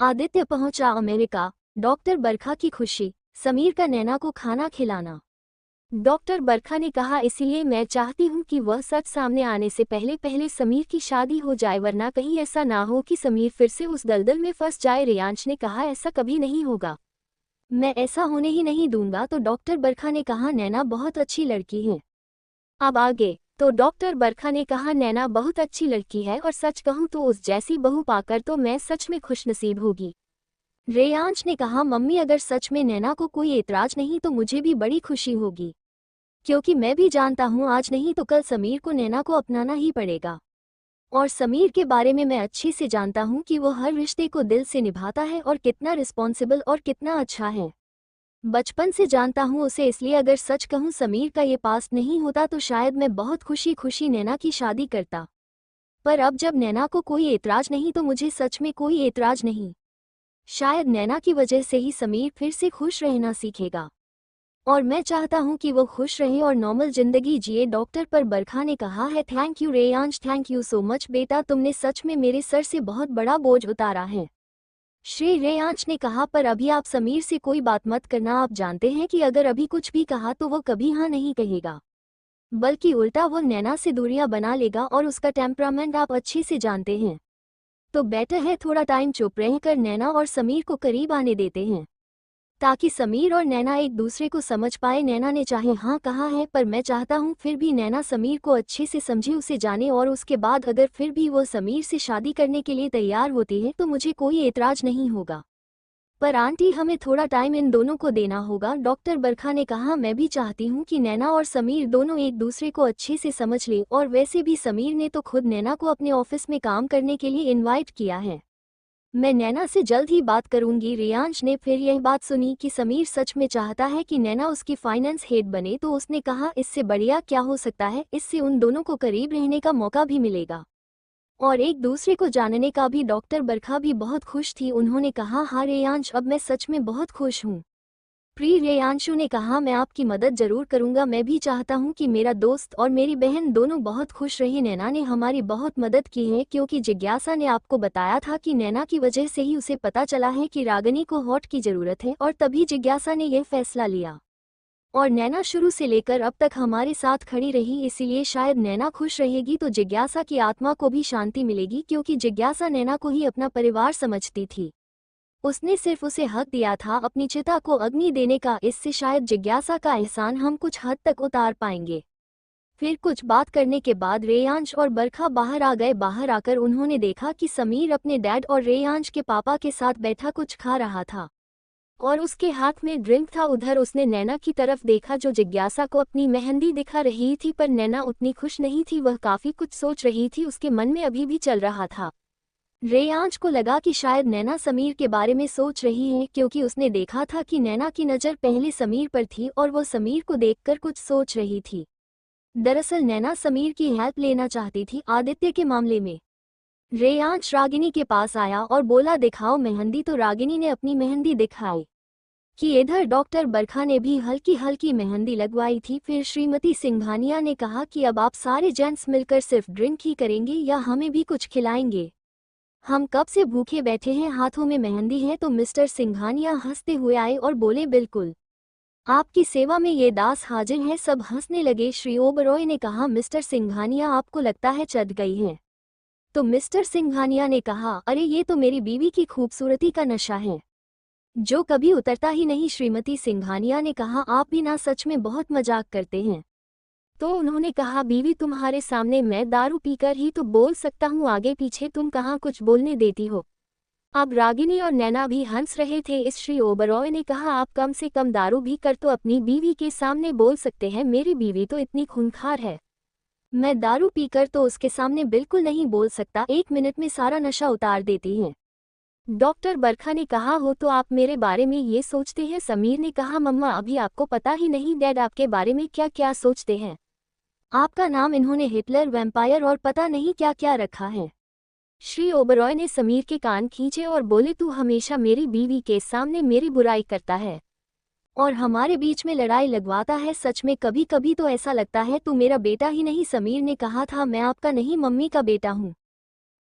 आदित्य पहुंचा America, doctor बरखा की खुशी, समीर का नैना को खाना खिलाना। डॉक्टर बरखा ने कहा, इसीलिए मैं चाहती हूं कि वह सच सामने आने से पहले पहले समीर की शादी हो जाए, वरना कहीं ऐसा ना हो कि समीर फिर से उस दलदल में फंस जाए। रेयांश ने कहा, ऐसा कभी नहीं होगा, मैं ऐसा होने ही नहीं दूंगा। तो डॉक्टर बरखा ने कहा, नैना बहुत अच्छी लड़की है। अब आगे तो डॉक्टर बरखा ने कहा, नैना बहुत अच्छी लड़की है और सच कहूं तो उस जैसी बहू पाकर तो मैं सच में खुशनसीब होगी। रेयांश ने कहा, मम्मी अगर सच में नैना को कोई एतराज नहीं तो मुझे भी बड़ी खुशी होगी, क्योंकि मैं भी जानता हूं आज नहीं तो कल समीर को नैना को अपनाना ही पड़ेगा। और समीर के बारे में मैं अच्छे से जानता हूं कि वो हर रिश्ते को दिल से निभाता है और कितना रिस्पॉन्सिबल और कितना अच्छा है। बचपन से जानता हूं उसे, इसलिए अगर सच कहूं समीर का ये पास्ट नहीं होता तो शायद मैं बहुत खुशी खुशी नैना की शादी करता। पर अब जब नैना को कोई एतराज नहीं तो मुझे सच में कोई एतराज नहीं। शायद नैना की वजह से ही समीर फिर से खुश रहना सीखेगा और मैं चाहता हूं कि वो खुश रहे और नॉर्मल जिंदगी जिए। डॉक्टर पर बरखा ने कहा है, thank you Reyansh, thank you so much बेटा, तुमने सच में मेरे सर से बहुत बड़ा बोझ उतारा है। श्री रेयांश ने कहा, पर अभी आप समीर से कोई बात मत करना, आप जानते हैं कि अगर अभी कुछ भी कहा तो वो कभी हाँ नहीं कहेगा, बल्कि उल्टा वो नैना से दूरियां बना लेगा और उसका टेम्परामेंट आप अच्छे से जानते हैं। तो बेटर है थोड़ा टाइम चुप रहकर नैना और समीर को करीब आने देते हैं, ताकि समीर और नैना एक दूसरे को समझ पाए। नैना ने चाहे हाँ कहा है, पर मैं चाहता हूँ फिर भी नैना समीर को अच्छे से समझे, उसे जाने, और उसके बाद अगर फिर भी वो समीर से शादी करने के लिए तैयार होती है तो मुझे कोई एतराज नहीं होगा। पर आंटी, हमें थोड़ा टाइम इन दोनों को देना होगा। डॉक्टर बरखा ने कहा, मैं भी चाहती हूँ कि नैना और समीर दोनों एक दूसरे को अच्छे से समझ ले, और वैसे भी समीर ने तो खुद नैना को अपने ऑफिस में काम करने के लिए इनवाइट किया है। मैं नैना से जल्द ही बात करूंगी। रियांश ने फिर यह बात सुनी कि समीर सच में चाहता है कि नैना उसकी फाइनेंस हेड बने, तो उसने कहा, इससे बढ़िया क्या हो सकता है, इससे उन दोनों को करीब रहने का मौका भी मिलेगा और एक दूसरे को जानने का भी। डॉक्टर बरखा भी बहुत खुश थी, उन्होंने कहा, हाँ रेयांश, अब मैं सच में बहुत खुश हूँ। प्री रेयांशु ने कहा, मैं आपकी मदद जरूर करूंगा, मैं भी चाहता हूं कि मेरा दोस्त और मेरी बहन दोनों बहुत खुश रहे। नैना ने हमारी बहुत मदद की है, क्योंकि जिज्ञासा ने आपको बताया था कि नैना की वजह से ही उसे पता चला है कि रागिनी को हॉट की जरूरत है, और तभी जिज्ञासा ने यह फैसला लिया। और नैना शुरू से लेकर अब तक हमारे साथ खड़ी रही, इसीलिए शायद नैना खुश रहेगी तो जिज्ञासा की आत्मा को भी शांति मिलेगी, क्योंकि जिज्ञासा नैना को ही अपना परिवार समझती थी। उसने सिर्फ उसे हक दिया था अपनी चिता को अग्नि देने का, इससे शायद जिज्ञासा का एहसान हम कुछ हद तक उतार पाएंगे। फिर कुछ बात करने के बाद रेयांश और बरखा बाहर आ गए। बाहर आकर उन्होंने देखा कि समीर अपने डैड और रेयांश के पापा के साथ बैठा कुछ खा रहा था और उसके हाथ में ड्रिंक था। उधर उसने नैना की तरफ देखा जो जिज्ञासा को अपनी मेहंदी दिखा रही थी, पर नैना उतनी खुश नहीं थी, वह काफी कुछ सोच रही थी, उसके मन में अभी भी चल रहा था। रेयांश को लगा कि शायद नैना समीर के बारे में सोच रही है, क्योंकि उसने देखा था कि नैना की नज़र पहले समीर पर थी और वो समीर को देखकर कुछ सोच रही थी। दरअसल नैना समीर की हेल्प लेना चाहती थी आदित्य के मामले में। रेयांश रागिनी के पास आया और बोला, दिखाओ मेहंदी। तो रागिनी ने अपनी मेहंदी दिखाई कि इधर डॉक्टर बरखा ने भी हल्की हल्की मेहंदी लगवाई थी। फिर श्रीमती सिंघानिया ने कहा कि अब आप सारे जेंट्स मिलकर सिर्फ ड्रिंक ही करेंगे या हमें भी कुछ खिलाएंगे, हम कब से भूखे बैठे हैं, हाथों में मेहंदी है। तो मिस्टर सिंघानिया हंसते हुए आए और बोले, बिल्कुल, आपकी सेवा में ये दास हाजिर है। सब हंसने लगे। श्री ओबरॉय ने कहा, मिस्टर सिंघानिया, आपको लगता है चढ़ गई हैं? तो मिस्टर सिंघानिया ने कहा, अरे ये तो मेरी बीवी की खूबसूरती का नशा है जो कभी उतरता ही नहीं। श्रीमती सिंघानिया ने कहा, आप भी ना सच में बहुत मजाक करते हैं। तो उन्होंने कहा, बीवी तुम्हारे सामने मैं दारू पीकर ही तो बोल सकता हूँ, आगे पीछे तुम कहाँ कुछ बोलने देती हो। अब रागिनी और नैना भी हंस रहे थे। इस श्री ओबरॉय ने कहा, आप कम से कम दारू भी कर तो अपनी बीवी के सामने बोल सकते हैं, मेरी बीवी तो इतनी खूंखार है, मैं दारू पीकर तो उसके सामने बिल्कुल नहीं बोल सकता, 1 मिनट में सारा नशा उतार देती हैं। डॉक्टर बरखा ने कहा, हो तो आप मेरे बारे में ये सोचते हैं। समीर ने कहा, मम्मा अभी आपको पता ही नहीं डैड आपके बारे में क्या क्या सोचते हैं, आपका नाम इन्होंने हिटलर, वैम्पायर और पता नहीं क्या क्या रखा है। श्री ओबरॉय ने समीर के कान खींचे और बोले, तू हमेशा मेरी बीवी के सामने मेरी बुराई करता है और हमारे बीच में लड़ाई लगवाता है, सच में कभी कभी तो ऐसा लगता है तू मेरा बेटा ही नहीं। समीर ने कहा था, मैं आपका नहीं मम्मी का बेटा हूँ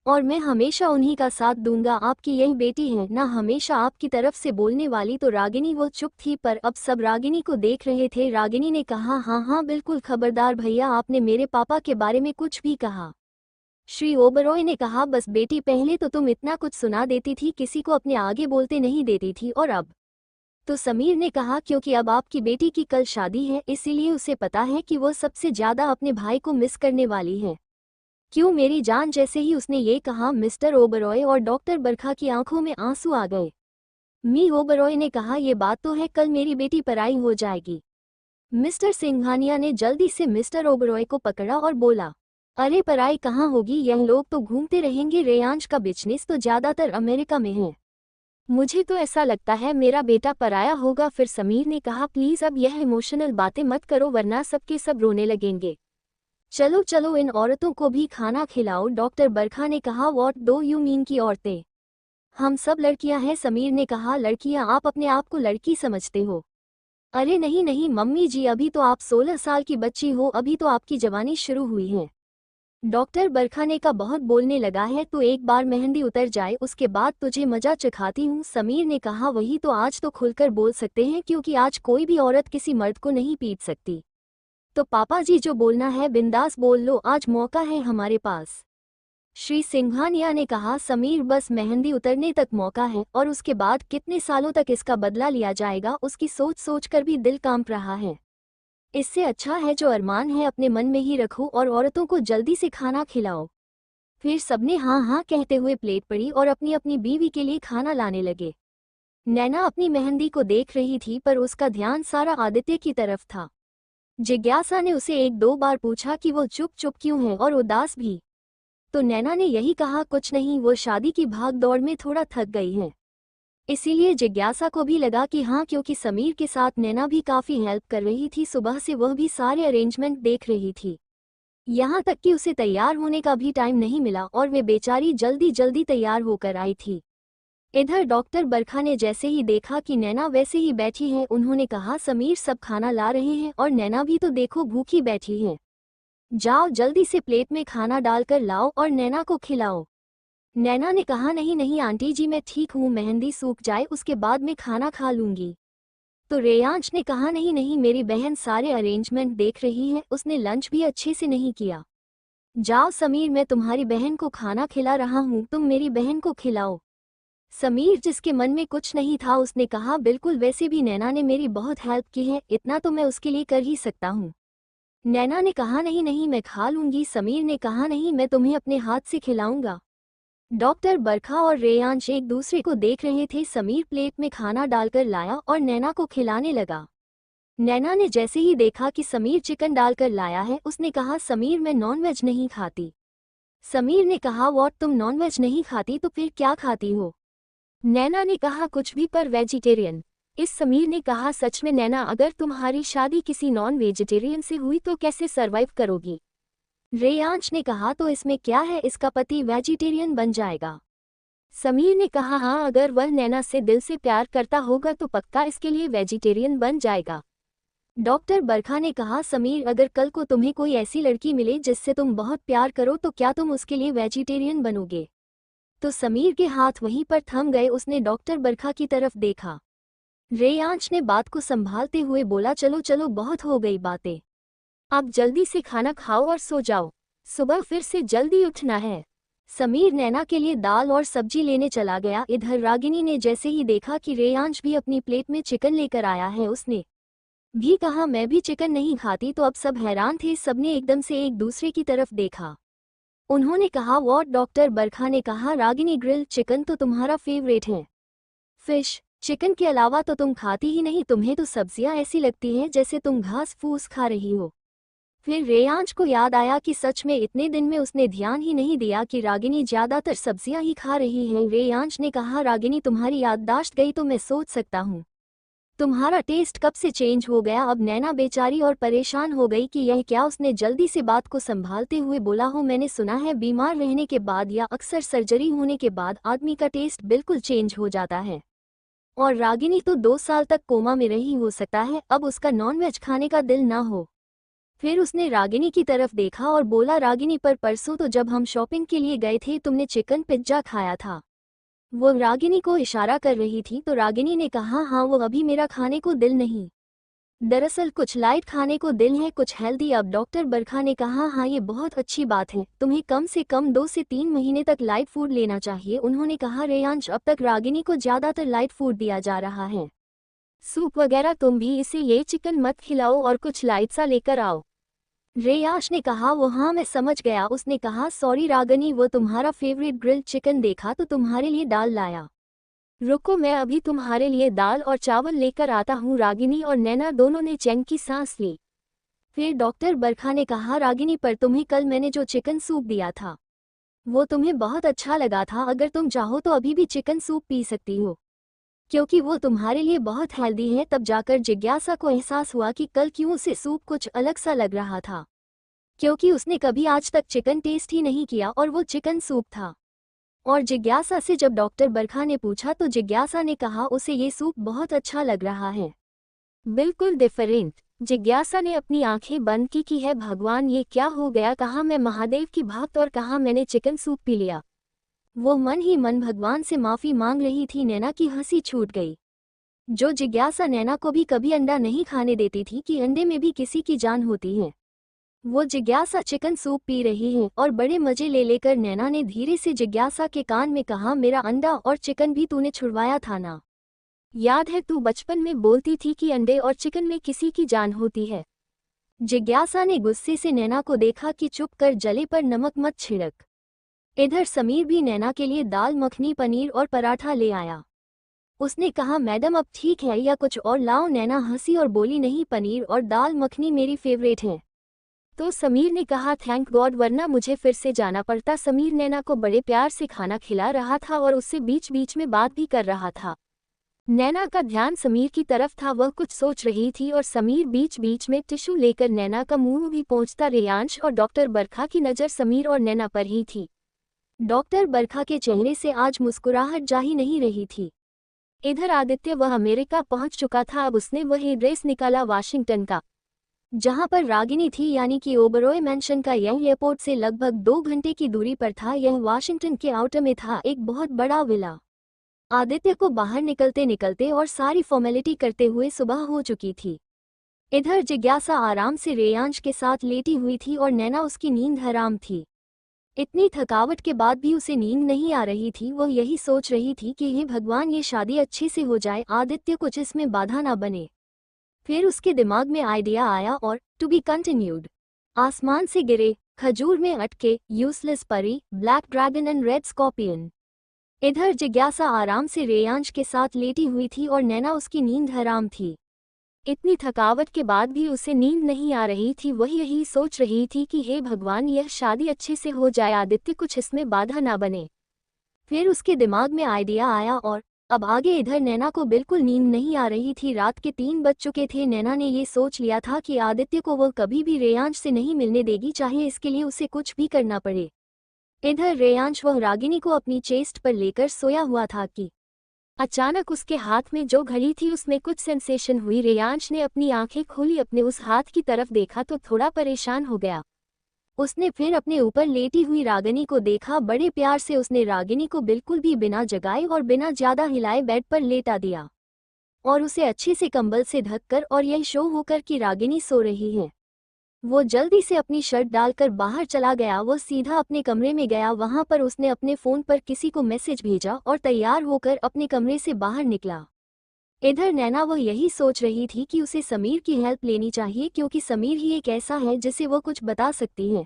और मैं हमेशा उन्हीं का साथ दूंगा। आपकी यही बेटी है ना हमेशा आपकी तरफ से बोलने वाली। तो रागिनी वो चुप थी, पर अब सब रागिनी को देख रहे थे। रागिनी ने कहा, हाँ हाँ बिल्कुल, खबरदार भैया, आपने मेरे पापा के बारे में कुछ भी कहा। श्री ओबरॉय ने कहा, बस बेटी, पहले तो तुम इतना कुछ सुना देती थी, किसी को अपने आगे बोलते नहीं देती थी, और अब। तो समीर ने कहा, क्योंकि अब आपकी बेटी की कल शादी है, इसीलिए उसे पता है कि वो सबसे ज्यादा अपने भाई को मिस करने वाली है। क्यों मेरी जान। जैसे ही उसने ये कहा, मिस्टर ओबरॉय और डॉक्टर बरखा की आंखों में आंसू आ गए। मी ओबरॉय ने कहा, ये बात तो है, कल मेरी बेटी पराई हो जाएगी। मिस्टर सिंघानिया ने जल्दी से मिस्टर ओबरॉय को पकड़ा और बोला, अरे पराई कहाँ होगी, यह लोग तो घूमते रहेंगे। रेयांश का बिजनेस तो ज्यादातर अमेरिका में है। मुझे तो ऐसा लगता है मेरा बेटा पराया होगा। फिर समीर ने कहा, प्लीज अब यह इमोशनल बातें मत करो, वरना सबके सब रोने लगेंगे। चलो चलो इन औरतों को भी खाना खिलाओ। डॉक्टर बरखा ने कहा, व्हाट डू यू मीन की औरतें? हम सब लड़कियां हैं। समीर ने कहा, लड़कियां? आप अपने आप को लड़की समझते हो? अरे नहीं नहीं मम्मी जी, अभी तो आप 16 साल की बच्ची हो, अभी तो आपकी जवानी शुरू हुई है। डॉक्टर बरखा ने का बहुत बोलने लगा है, तो एक बार मेहंदी उतर जाए उसके बाद तुझे मजा चखाती हूँ। समीर ने कहा, वही तो, आज तो खुलकर बोल सकते हैं, क्योंकि आज कोई भी औरत किसी मर्द को नहीं पीट सकती। तो पापा जी, जो बोलना है बिंदास बोल लो, आज मौका है हमारे पास। श्री सिंघानिया ने कहा, समीर बस मेहंदी उतरने तक मौका है, और उसके बाद कितने सालों तक इसका बदला लिया जाएगा, उसकी सोच सोच कर भी दिल कांप रहा है। इससे अच्छा है जो अरमान है अपने मन में ही रखो और औरतों को जल्दी से खाना खिलाओ। फिर सबने हाँ हाँ कहते हुए प्लेट पड़ी और अपनी अपनी बीवी के लिए खाना लाने लगे। नैना अपनी मेहंदी को देख रही थी, पर उसका ध्यान सारा आदित्य की तरफ था। जिज्ञासा ने उसे एक दो बार पूछा कि वो चुप चुप क्यों है और उदास भी। तो नैना ने यही कहा, कुछ नहीं, वो शादी की भाग दौड़ में थोड़ा थक गई है। इसीलिए जिज्ञासा को भी लगा कि हाँ, क्योंकि समीर के साथ नैना भी काफी हेल्प कर रही थी, सुबह से वह भी सारे अरेंजमेंट देख रही थी। यहाँ तक कि उसे तैयार होने का भी टाइम नहीं मिला और वे बेचारी जल्दी जल्दी तैयार होकर आई थी। इधर डॉक्टर बरखा ने जैसे ही देखा कि नैना वैसे ही बैठी है, उन्होंने कहा, समीर सब खाना ला रहे हैं और नैना भी तो देखो भूखी बैठी है। जाओ जल्दी से प्लेट में खाना डालकर लाओ और नैना को खिलाओ। नैना ने कहा, नहीं नहीं आंटी जी, मैं ठीक हूँ, मेहंदी सूख जाए उसके बाद मैं खाना खा लूंगी। तो रेयांश ने कहा, नहीं नहीं, मेरी बहन सारे अरेंजमेंट देख रही है, उसने लंच भी अच्छे से नहीं किया। जाओ समीर, मैं तुम्हारी बहन को खाना खिला रहा हूँ, तुम मेरी बहन को खिलाओ। समीर, जिसके मन में कुछ नहीं था, उसने कहा, बिल्कुल, वैसे भी नैना ने मेरी बहुत हेल्प की है, इतना तो मैं उसके लिए कर ही सकता हूँ। नैना ने कहा, नहीं नहीं, मैं खा लूंगी। समीर ने कहा, नहीं, मैं तुम्हें अपने हाथ से खिलाऊंगा। डॉक्टर बरखा और रेयांश एक दूसरे को देख रहे थे। समीर प्लेट में खाना डालकर लाया और नैना को खिलाने लगा। नैना ने जैसे ही देखा कि समीर चिकन डालकर लाया है, उसने कहा, समीर, मैं नॉनवेज नहीं खाती। समीर ने कहा, व्हाट, तुम नॉनवेज नहीं खाती, तो फिर क्या खाती हो? नैना ने कहा, कुछ भी, पर वेजिटेरियन। इस समीर ने कहा, सच में नैना, अगर तुम्हारी शादी किसी नॉन वेजिटेरियन से हुई तो कैसे सरवाइव करोगी? रेयांश ने कहा, तो इसमें क्या है, इसका पति वेजिटेरियन बन जाएगा। समीर ने कहा, हाँ, अगर वह नैना से दिल से प्यार करता होगा तो पक्का इसके लिए वेजिटेरियन बन जाएगा। डॉक्टर बरखा ने कहा, समीर, अगर कल को तुम्हें कोई ऐसी लड़की मिले जिससे तुम बहुत प्यार करो, तो क्या तुम उसके लिए वेजिटेरियन बनोगे? तो समीर के हाथ वहीं पर थम गए, उसने डॉक्टर बरखा की तरफ देखा। रेयांश ने बात को संभालते हुए बोला, चलो चलो, बहुत हो गई बातें, अब जल्दी से खाना खाओ और सो जाओ, सुबह फिर से जल्दी उठना है। समीर नैना के लिए दाल और सब्जी लेने चला गया। इधर रागिनी ने जैसे ही देखा कि रेयांश भी अपनी प्लेट में चिकन लेकर आया है, उसने भी कहा, मैं भी चिकन नहीं खाती। तो अब सब हैरान थे, सबने एकदम से एक दूसरे की तरफ देखा। उन्होंने कहा, व्हाट? डॉक्टर बरखा ने कहा, रागिनी, ग्रिल चिकन तो तुम्हारा फेवरेट है। फिश चिकन के अलावा तो तुम खाती ही नहीं, तुम्हें तो सब्जियां ऐसी लगती हैं जैसे तुम घास फूस खा रही हो। फिर रेयांश को याद आया कि सच में इतने दिन में उसने ध्यान ही नहीं दिया कि रागिनी ज्यादातर सब्जियां ही खा रही है। रेयांश ने कहा, रागिनी, तुम्हारी याददाश्त गई तो मैं सोच सकता हूँ, तुम्हारा टेस्ट कब से चेंज हो गया। अब नैना बेचारी और परेशान हो गई कि यह क्या। उसने जल्दी से बात को संभालते हुए बोला, हो, मैंने सुना है बीमार रहने के बाद या अक्सर सर्जरी होने के बाद आदमी का टेस्ट बिल्कुल चेंज हो जाता है, और रागिनी तो 2 साल तक कोमा में रही, हो सकता है अब उसका नॉनवेज खाने का दिल ना हो। फिर उसने रागिनी की तरफ देखा और बोला, रागिनी पर परसों तो जब हम शॉपिंग के लिए गए थे तुमने चिकन पिज्जा खाया था। वो रागिनी को इशारा कर रही थी तो रागिनी ने कहा, हाँ वो अभी मेरा खाने को दिल नहीं। दरअसल कुछ लाइट खाने को दिल है, कुछ हेल्दी। अब डॉक्टर बरखा ने कहा, हाँ ये बहुत अच्छी बात है, तुम्हें कम से कम 2 से 3 महीने तक लाइट फूड लेना चाहिए। उन्होंने कहा, रेयांश अब तक रागिनी को ज़्यादातर लाइट फूड दिया जा रहा है, सूप वगैरह, तुम भी इसे ये चिकन मत खिलाओ और कुछ लाइट सा लेकर आओ। रेयाश ने कहा, वो हाँ मैं समझ गया। उसने कहा, सॉरी रागिनी, वो तुम्हारा फेवरेट ग्रिल्ड चिकन देखा तो तुम्हारे लिए दाल लाया। रुको मैं अभी तुम्हारे लिए दाल और चावल लेकर आता हूँ। रागिनी और नैना दोनों ने चैन की सांस ली। फिर डॉक्टर बरखा ने कहा, रागिनी पर तुम्हें कल मैंने जो चिकन सूप दिया था वो तुम्हें बहुत अच्छा लगा था। अगर तुम चाहो तो अभी भी चिकन सूप पी सकती हो क्योंकि वो तुम्हारे लिए बहुत हेल्दी है। तब जाकर जिज्ञासा को एहसास हुआ कि कल क्यों उसे सूप कुछ अलग सा लग रहा था, क्योंकि उसने कभी आज तक चिकन टेस्ट ही नहीं किया और वो चिकन सूप था। और जिज्ञासा से जब डॉक्टर बरखा ने पूछा तो जिज्ञासा ने कहा उसे ये सूप बहुत अच्छा लग रहा है, बिल्कुल डिफरेंट। जिज्ञासा ने अपनी आंखें बंद की है भगवान ये क्या हो गया, कहा मैं महादेव की भक्त और कहा मैंने चिकन सूप पी लिया। वो मन ही मन भगवान से माफी मांग रही थी। नैना की हंसी छूट गई। जो जिज्ञासा नैना को भी कभी अंडा नहीं खाने देती थी कि अंडे में भी किसी की जान होती है, वो जिज्ञासा चिकन सूप पी रही है और बड़े मजे ले लेकर नैना ने धीरे से जिज्ञासा के कान में कहा, मेरा अंडा और चिकन भी तूने छुड़वाया था ना? याद है तू बचपन में बोलती थी कि अंडे और चिकन में किसी की जान होती है। जिज्ञासा ने गुस्से से नैना को देखा कि चुप कर, जले पर नमक मत छिड़क। इधर समीर भी नैना के लिए दाल मखनी, पनीर और पराठा ले आया। उसने कहा, मैडम अब ठीक है या कुछ और लाओ? नैना हंसी और बोली, नहीं, पनीर और दाल मखनी मेरी फेवरेट है। तो समीर ने कहा, थैंक गॉड, वरना मुझे फिर से जाना पड़ता। समीर नैना को बड़े प्यार से खाना खिला रहा था और उससे बीच बीच में बात भी कर रहा था। नैना का ध्यान समीर की तरफ था, वह कुछ सोच रही थी और समीर बीच बीच में टिश्यू लेकर नैना का मुंह भी पोंछता। रेयांश और डॉक्टर बरखा की नज़र समीर और नैना पर ही थी। डॉक्टर बरखा के चेहरे से आज मुस्कुराहट जा ही नहीं रही थी। इधर आदित्य, वह अमेरिका पहुंच चुका था। अब उसने वही ड्रेस निकाला वाशिंगटन का, जहां पर रागिनी थी, यानी कि ओबरॉय मैंशन का। यह एयरपोर्ट से लगभग 2 घंटे की दूरी पर था। यह वाशिंगटन के आउटर में था, एक बहुत बड़ा विला। आदित्य को बाहर निकलते निकलते और सारी फॉर्मेलिटी करते हुए सुबह हो चुकी थी। इधर जिज्ञासा आराम से रेयांश के साथ लेटी हुई थी और नैना उसकी नींद हराम थी। इतनी थकावट के बाद भी उसे नींद नहीं आ रही थी। वह यही सोच रही थी कि हे भगवान, ये शादी अच्छे से हो जाए, आदित्य कुछ इसमें बाधा ना बने। फिर उसके दिमाग में आइडिया आया और टू बी कंटिन्यूड। आसमान से गिरे, खजूर में अटके, यूजलेस परी, black dragon and red scorpion. इधर जिज्ञासा आराम से रेयांश के साथ लेटी हुई थी और नैना उसकी नींद हराम थी। इतनी थकावट के बाद भी उसे नींद नहीं आ रही थी। वह यही सोच रही थी कि हे भगवान, यह शादी अच्छे से हो जाए, आदित्य कुछ इसमें बाधा ना बने। फिर उसके दिमाग में आइडिया आया और अब आगे। इधर नैना को बिल्कुल नींद नहीं आ रही थी। रात के 3 बज चुके थे। नैना ने ये सोच लिया था कि आदित्य को वह कभी भी रेयांश से नहीं मिलने देगी, चाहे इसके लिए उसे कुछ भी करना पड़े। इधर रेयांश वह रागिनी को अपनी चेस्ट पर लेकर सोया हुआ था कि अचानक उसके हाथ में जो घड़ी थी उसमें कुछ सेंसेशन हुई। रेयांश ने अपनी आंखें खोली, अपने उस हाथ की तरफ देखा तो थोड़ा परेशान हो गया। उसने फिर अपने ऊपर लेटी हुई रागिनी को देखा। बड़े प्यार से उसने रागिनी को बिल्कुल भी बिना जगाए और बिना ज्यादा हिलाए बेड पर लेटा दिया और उसे अच्छे से कंबल से ढककर और यह शो होकर कि रागिनी सो रही है। वो जल्दी से अपनी शर्ट डालकर बाहर चला गया। वो सीधा अपने कमरे में गया। वहां पर उसने अपने फोन पर किसी को मैसेज भेजा और तैयार होकर अपने कमरे से बाहर निकला। इधर नैना वह यही सोच रही थी कि उसे समीर की हेल्प लेनी चाहिए, क्योंकि समीर ही एक ऐसा है जिसे वो कुछ बता सकती है।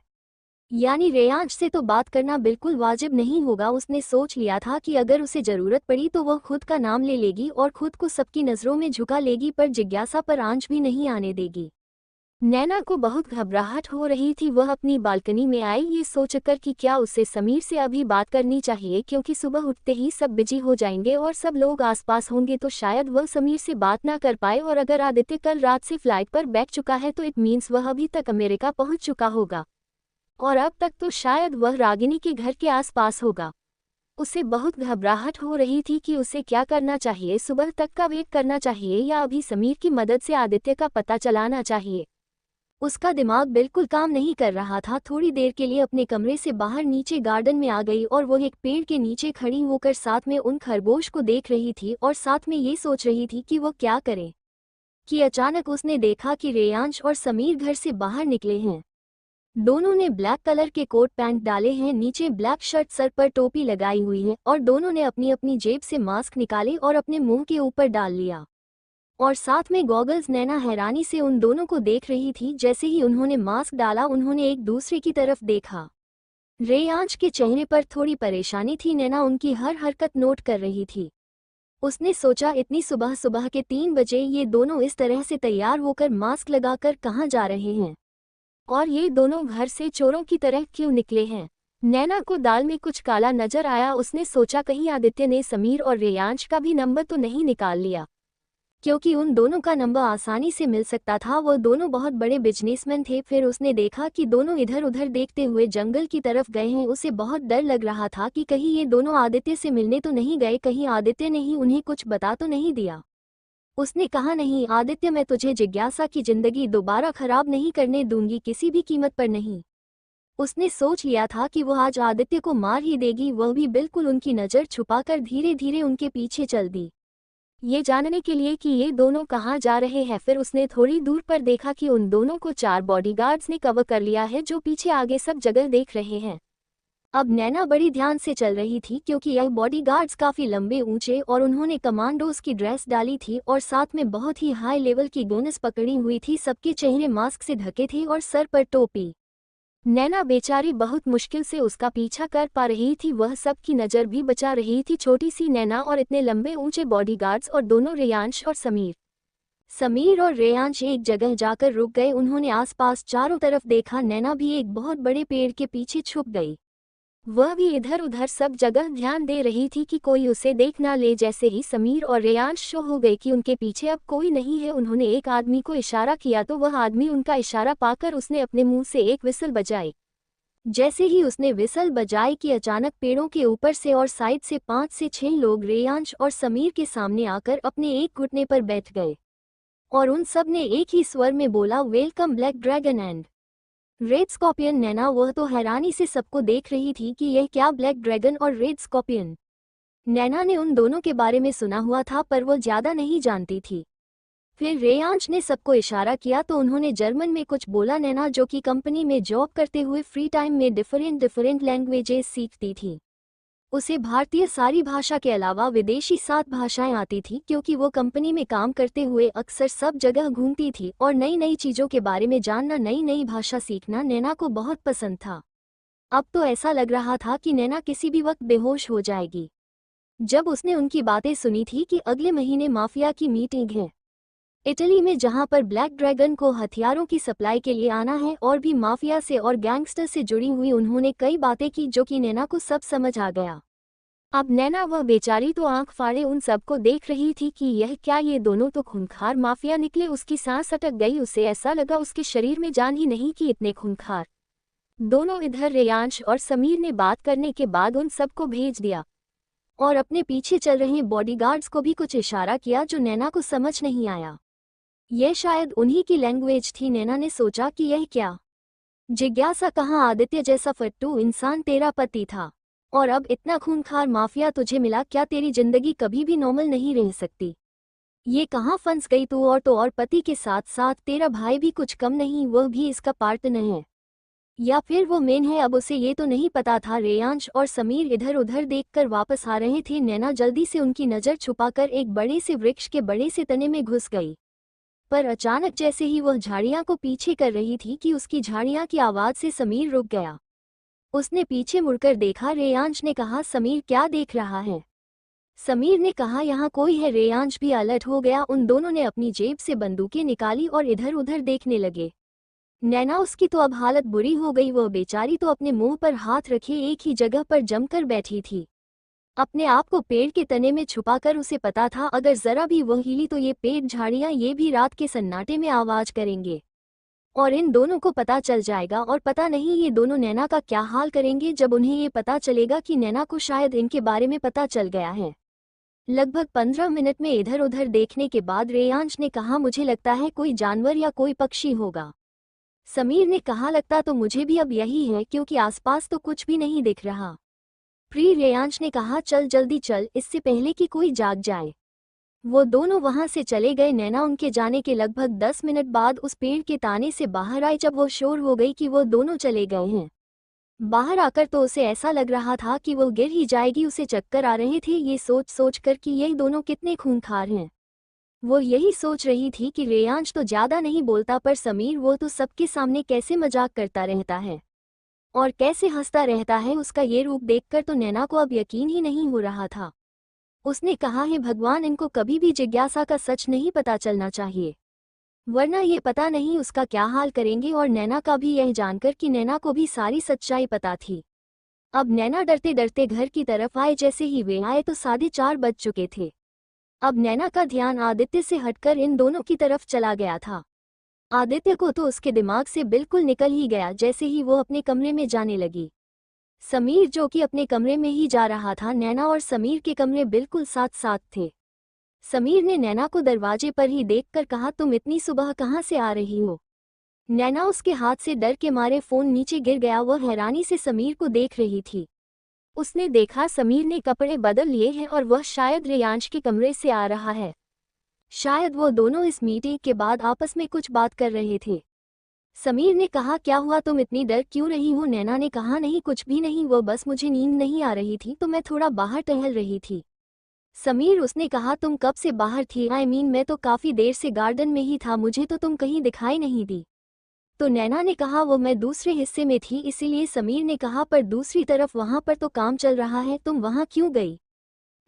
यानी रेयांश से तो बात करना बिल्कुल वाजिब नहीं होगा। उसने सोच लिया था कि अगर उसे जरूरत पड़ी तो वह खुद का नाम ले लेगी और खुद को सबकी नज़रों में झुका लेगी, पर जिज्ञासा पर आंच भी नहीं आने देगी। नैना को बहुत घबराहट हो रही थी। वह अपनी बालकनी में आई ये सोचकर कि क्या उसे समीर से अभी बात करनी चाहिए, क्योंकि सुबह उठते ही सब बिजी हो जाएंगे और सब लोग आसपास होंगे तो शायद वह समीर से बात ना कर पाए। और अगर आदित्य कल रात से फ्लाइट पर बैठ चुका है तो इट मीन्स वह अभी तक अमेरिका पहुंच चुका होगा और अब तक तो शायद वह रागिनी के घर के आसपास होगा। उसे बहुत घबराहट हो रही थी कि उसे क्या करना चाहिए, सुबह तक का वेट करना चाहिए या अभी समीर की मदद से आदित्य का पता चलाना चाहिए। उसका दिमाग बिल्कुल काम नहीं कर रहा था। थोड़ी देर के लिए अपने कमरे से बाहर नीचे गार्डन में आ गई और वो एक पेड़ के नीचे खड़ी होकर साथ में उन खरगोश को देख रही थी और साथ में ये सोच रही थी कि वो क्या करे कि अचानक उसने देखा कि रेयांश और समीर घर से बाहर निकले हैं। दोनों ने ब्लैक कलर के कोट पैंट डाले हैं, नीचे ब्लैक शर्ट, सर पर टोपी लगाई हुई है और दोनों ने अपनी अपनी जेब से मास्क निकाले और अपने मुंह के ऊपर डाल लिया और साथ में गॉगल्स। नैना हैरानी से उन दोनों को देख रही थी। जैसे ही उन्होंने मास्क डाला उन्होंने एक दूसरे की तरफ देखा। रेयांश के चेहरे पर थोड़ी परेशानी थी। नैना उनकी हर हरकत नोट कर रही थी। उसने सोचा इतनी सुबह सुबह के 3 बजे ये दोनों इस तरह से तैयार होकर मास्क लगाकर कहाँ जा रहे हैं और ये दोनों घर से चोरों की तरह क्यों निकले हैं। नैना को दाल में कुछ काला नजर आया। उसने सोचा कहीं आदित्य ने समीर और रेयांश का भी नंबर तो नहीं निकाल लिया, क्योंकि उन दोनों का नंबर आसानी से मिल सकता था। वो दोनों बहुत बड़े बिजनेसमैन थे। फिर उसने देखा कि दोनों इधर उधर देखते हुए जंगल की तरफ गए हैं। उसे बहुत डर लग रहा था कि कहीं ये दोनों आदित्य से मिलने तो नहीं गए, कहीं आदित्य ने ही उन्हें कुछ बता तो नहीं दिया। उसने कहा, नहीं आदित्य, मैं तुझे जिज्ञासा की जिंदगी दोबारा खराब नहीं करने दूंगी, किसी भी कीमत पर नहीं। उसने सोच लिया था कि वो आज आदित्य को मार ही देगी। वह भी बिल्कुल उनकी नज़र छुपाकर धीरे धीरे उनके पीछे चल दी, ये जानने के लिए कि ये दोनों कहाँ जा रहे हैं। फिर उसने थोड़ी दूर पर देखा कि उन दोनों को 4 बॉडीगार्ड्स ने कवर कर लिया है, जो पीछे आगे सब जगह देख रहे हैं। अब नैना बड़ी ध्यान से चल रही थी क्योंकि यह बॉडीगार्ड्स काफी लंबे ऊंचे और उन्होंने कमांडोज की ड्रेस डाली थी और साथ में बहुत ही हाई लेवल की गन्स पकड़ी हुई थी। सबके चेहरे मास्क से ढके थे और सर पर टोपी। नैना बेचारी बहुत मुश्किल से उसका पीछा कर पा रही थी। वह सबकी नज़र भी बचा रही थी। छोटी सी नैना और इतने लंबे ऊंचे बॉडीगार्ड्स और दोनों रेयांश और समीर और रेयांश एक जगह जाकर रुक गए। उन्होंने आसपास चारों तरफ देखा। नैना भी एक बहुत बड़े पेड़ के पीछे छुप गई। वह भी इधर उधर सब जगह ध्यान दे रही थी कि कोई उसे देख ना ले। जैसे ही समीर और रेयांश शो हो गए कि उनके पीछे अब कोई नहीं है, उन्होंने एक आदमी को इशारा किया तो वह आदमी उनका इशारा पाकर उसने अपने मुंह से एक विसल बजाई। जैसे ही उसने विसल बजाई कि अचानक पेड़ों के ऊपर से और साइड से 5 से 6 लोग रेयांश और समीर के सामने आकर अपने एक घुटने पर बैठ गए और उन सब ने एक ही स्वर में बोला, welcome black dragon and red scorpion. Naina वह तो हैरानी से सबको देख रही थी कि यह क्या ब्लैक ड्रैगन और रेड स्कॉर्पियन। नैना ने उन दोनों के बारे में सुना हुआ था पर वो ज्यादा नहीं जानती थी। फिर रेयांश ने सबको इशारा किया तो उन्होंने जर्मन में कुछ बोला। नैना जो कि कंपनी में जॉब करते हुए फ्री टाइम में डिफरेंट लैंग्वेजेस सीखती थी, उसे भारतीय सारी भाषा के अलावा विदेशी 7 भाषाएं आती थी क्योंकि वो कंपनी में काम करते हुए अक्सर सब जगह घूमती थी और नई नई चीज़ों के बारे में जानना, नई नई भाषा सीखना नैना को बहुत पसंद था। अब तो ऐसा लग रहा था कि नैना किसी भी वक्त बेहोश हो जाएगी। जब उसने उनकी बातें सुनी थी कि अगले महीने माफिया की मीटिंग है इटली में, जहां पर ब्लैक ड्रैगन को हथियारों की सप्लाई के लिए आना है और भी माफिया से और गैंगस्टर से जुड़ी हुई, उन्होंने कई बातें की जो कि नैना को सब समझ आ गया। अब नैना वह बेचारी तो आंख फाड़े उन सबको देख रही थी कि यह क्या, ये दोनों तो खूंखार माफिया निकले। उसकी सांस अटक गई। उसे ऐसा लगा उसके शरीर में जान ही नहीं कि इतने खूंखार दोनों। इधर रेयांश और समीर ने बात करने के बाद उन सबको भेज दिया और अपने पीछे चल रहे बॉडीगार्ड्स को भी कुछ इशारा किया जो नैना को समझ नहीं आया। यह शायद उन्हीं की लैंग्वेज थी। नैना ने सोचा कि यह क्या जिज्ञासा, कहाँ आदित्य जैसा फट्टू इंसान तेरा पति था और अब इतना खूंखार माफिया तुझे मिला। क्या तेरी जिंदगी कभी भी नॉर्मल नहीं रह सकती? ये कहाँ फंस गई तू? और तो और पति के साथ साथ तेरा भाई भी कुछ कम नहीं, वह भी इसका पार्टनर है या फिर वो मेन है? अब उसे ये तो नहीं पता था। रेयांश और समीर इधर उधर देखकर वापस आ रहे थे। नैना जल्दी से उनकी नज़र छुपाकर एक बड़े से वृक्ष के बड़े से तने में घुस गई। पर अचानक जैसे ही वह झाड़ियां को पीछे कर रही थी कि उसकी झाड़ियां की आवाज से समीर रुक गया। उसने पीछे मुड़कर देखा। रेयांश ने कहा, समीर क्या देख रहा है? समीर ने कहा, यहाँ कोई है। रेयांश भी अलर्ट हो गया। उन दोनों ने अपनी जेब से बंदूकें निकाली और इधर उधर देखने लगे। नैना, उसकी तो अब हालत बुरी हो गई। वह बेचारी तो अपने मुंह पर हाथ रखे एक ही जगह पर जमकर बैठी थी, अपने आप को पेड़ के तने में छुपाकर। उसे पता था अगर जरा भी वह हिली तो ये पेड़, झाड़ियां, ये भी रात के सन्नाटे में आवाज करेंगे और इन दोनों को पता चल जाएगा। और पता नहीं ये दोनों नैना का क्या हाल करेंगे जब उन्हें ये पता चलेगा कि नैना को शायद इनके बारे में पता चल गया है। लगभग 15 मिनट में इधर उधर देखने के बाद रेयांश ने कहा, मुझे लगता है कोई जानवर या कोई पक्षी होगा। समीर ने कहा लगता तो मुझे भी अब यही है क्योंकि आसपास तो कुछ भी नहीं दिख रहा। रेयांश ने कहा चल जल्दी चल इससे पहले कि कोई जाग जाए। वो दोनों वहां से चले गए। नैना उनके जाने के लगभग 10 मिनट बाद उस पेड़ के ताने से बाहर आई। जब वो शोर हो गई कि वो दोनों चले गए हैं, बाहर आकर तो उसे ऐसा लग रहा था कि वो गिर ही जाएगी। उसे चक्कर आ रहे थे ये सोच सोच कर कि ये दोनों कितने खूंखार हैं। वो यही सोच रही थी कि रेयांश तो ज्यादा नहीं बोलता, पर समीर वो तो सबके सामने कैसे मजाक करता रहता है और कैसे हंसता रहता है। उसका ये रूप देखकर तो नैना को अब यकीन ही नहीं हो रहा था। उसने कहा है भगवान, इनको कभी भी जिज्ञासा का सच नहीं पता चलना चाहिए, वरना ये पता नहीं उसका क्या हाल करेंगे। और नैना का भी यह जानकर कि नैना को भी सारी सच्चाई पता थी। अब नैना डरते डरते घर की तरफ आए। जैसे ही वे आए तो 4:30 बज चुके थे। अब नैना का ध्यान आदित्य से हटकर इन दोनों की तरफ चला गया था। आदित्य को तो उसके दिमाग से बिल्कुल निकल ही गया जैसे ही वो अपने कमरे में जाने लगी। समीर जो कि अपने कमरे में ही जा रहा था, नैना और समीर के कमरे बिल्कुल साथ साथ थे। समीर ने नैना को दरवाजे पर ही देखकर कहा तुम इतनी सुबह कहाँ से आ रही हो। नैना उसके हाथ से डर के मारे फोन नीचे गिर गया। वह हैरानी से समीर को देख रही थी। उसने देखा समीर ने कपड़े बदल लिए हैं और वह शायद रेयांश के कमरे से आ रहा है। शायद वो दोनों इस मीटिंग के बाद आपस में कुछ बात कर रहे थे। समीर ने कहा क्या हुआ, तुम इतनी डर क्यों रही हो। नैना ने कहा नहीं कुछ भी नहीं, वो बस मुझे नींद नहीं आ रही थी तो मैं थोड़ा बाहर टहल रही थी। समीर उसने कहा तुम कब से बाहर थी। मैं तो काफी देर से गार्डन में ही था, मुझे तो तुम कहीं दिखाई नहीं दी। तो नैना ने कहा वो मैं दूसरे हिस्से में थी इसीलिए। समीर ने कहा पर दूसरी तरफ वहां पर तो काम चल रहा है, तुम वहां क्यों गई।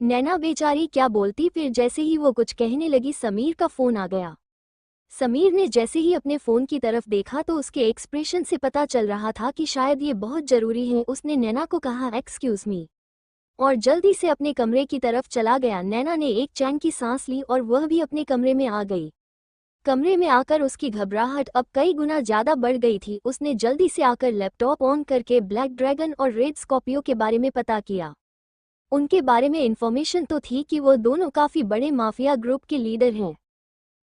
नैना बेचारी क्या बोलती। फिर जैसे ही वो कुछ कहने लगी समीर का फोन आ गया। समीर ने जैसे ही अपने फोन की तरफ देखा तो उसके एक्सप्रेशन से पता चल रहा था कि शायद ये बहुत जरूरी है। उसने नैना को कहा एक्सक्यूज मी और जल्दी से अपने कमरे की तरफ चला गया। नैना ने एक चैन की सांस ली और वह भी अपने कमरे में आ गई। कमरे में आकर उसकी घबराहट अब कई गुना ज्यादा बढ़ गई थी। उसने जल्दी से आकर लैपटॉप ऑन करके ब्लैक ड्रैगन और रेड स्कॉर्पियो के बारे में पता किया। उनके बारे में इंफॉर्मेशन तो थी कि वो दोनों काफी बड़े माफिया ग्रुप के लीडर हैं,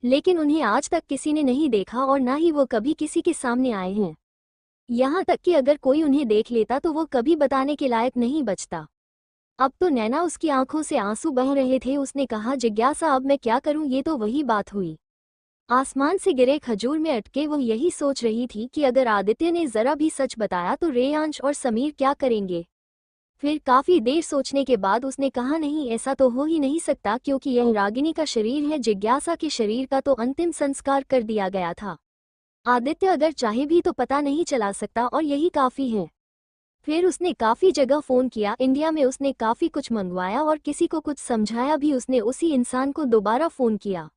लेकिन उन्हें आज तक किसी ने नहीं देखा और ना ही वो कभी किसी के सामने आए हैं। यहाँ तक कि अगर कोई उन्हें देख लेता तो वो कभी बताने के लायक नहीं बचता। अब तो नैना उसकी आंखों से आंसू बह रहे थे। उसने कहा जिज्ञासा अब मैं क्या करूं। ये तो वही बात हुई, आसमान से गिरे खजूर में अटके। वो यही सोच रही थी कि अगर आदित्य ने जरा भी सच बताया तो रेयांश और समीर क्या करेंगे। फिर काफी देर सोचने के बाद उसने कहा नहीं, ऐसा तो हो ही नहीं सकता क्योंकि यह रागिनी का शरीर है। जिज्ञासा के शरीर का तो अंतिम संस्कार कर दिया गया था। आदित्य अगर चाहे भी तो पता नहीं चला सकता और यही काफी है। फिर उसने काफी जगह फोन किया। इंडिया में उसने काफी कुछ मंगवाया और किसी को कुछ समझाया भी। उसने उसी इंसान को दोबारा फोन किया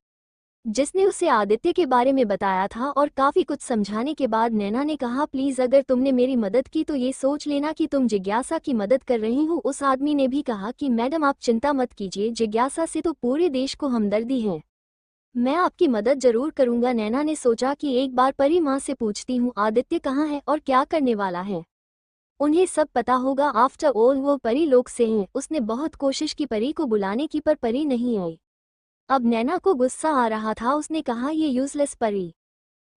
जिसने उसे आदित्य के बारे में बताया था और काफी कुछ समझाने के बाद नैना ने कहा प्लीज अगर तुमने मेरी मदद की तो ये सोच लेना कि तुम जिज्ञासा की मदद कर रही हो। उस आदमी ने भी कहा कि मैडम आप चिंता मत कीजिए, जिज्ञासा से तो पूरे देश को हमदर्दी है, मैं आपकी मदद जरूर करूंगा। नैना ने सोचा कि एक बार परी माँ से पूछती हूँ आदित्य कहाँ है और क्या करने वाला है, उन्हें सब पता होगा। आफ्टर ऑल वो परी लोक से हैं। उसने बहुत कोशिश की परी को बुलाने की पर परी नहीं आई। अब नैना को गुस्सा आ रहा था। उसने कहा ये यूजलेस परी,